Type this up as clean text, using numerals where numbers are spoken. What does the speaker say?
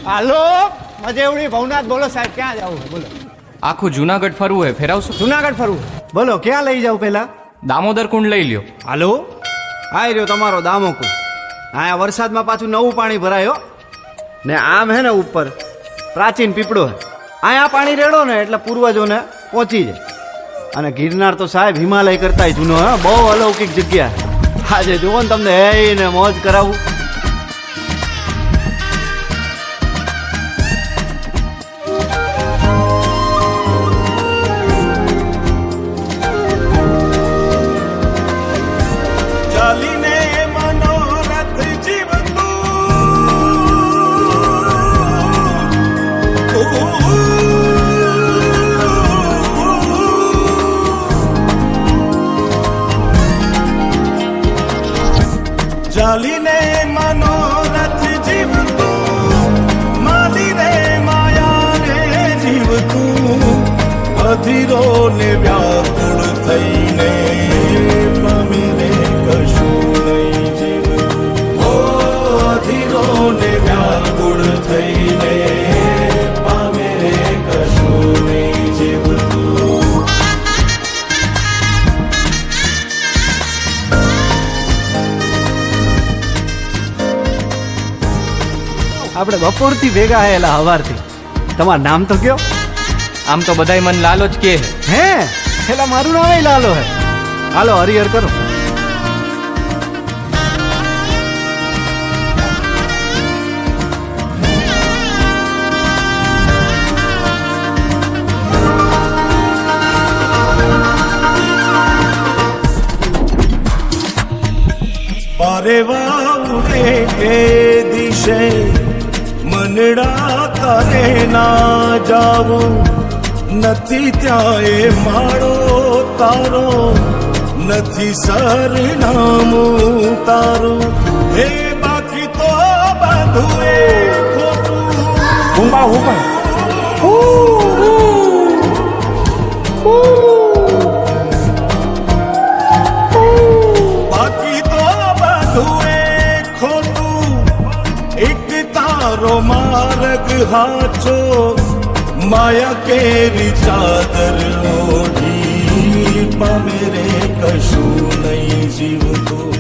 હાલો મજેવડી ભવનાથ બોલો સાહેબ, ક્યાં જવું છે બોલો? આખું જુનાગઢ ફરવું હે, ફેરાવશો? જુનાગઢ ફરવું બોલો, ક્યાં લઈ જાવ પેલા? દામોદર કુંડ લઈ લ્યો. હાલો આઈ રહ્યો તમારો દામોકુંડ. અહીંયા વરસાદમાં પાછું નવું પાણી ભરાયો ને આમ હે ને ઉપર પ્રાચીન પીપળો હે. અહીંયા પાણી રેડો ને એટલે પૂર્વજોને પહોંચી જાય. અને ગિરનાર તો સાહેબ હિમાલય કરતા જૂનો હે, બહુ અલૌકિક જગ્યા. આજે જુઓ ને તમને હે ને મોજ કરાવું. ચાલીને મનોરથ જીવતું, માલીને માયાને જીવતું, અધીરો ને વ્યાકુળ થઈને પામીને કશું નહીં જીવતું. ઓ અધીરો ને વ્યાકુળ થઈને પામીને કશું નહીં જીવતું. આપણે બપોરથી ભેગા હેલા હવારથી. તમારું નામ તો કયો? આમ તો બધાય મન લાલો જ કે હે પેલા મારું નામ લાલો હે. હાલો હરિહર કરો. પારેવા ઉડે એ દિશે મનડા તારે ના જાવું, નથી ત્યાં એ માળો તારો, નથી સરનામું તારું. એ બાકી તો બધું એ ખોટું. બાકી તો બધું એ ખોટું. એક તારો માર્ગ હાચો, માયા કેરી ચાદર ઓઢી પામે રે કશું નહીં જીવતું.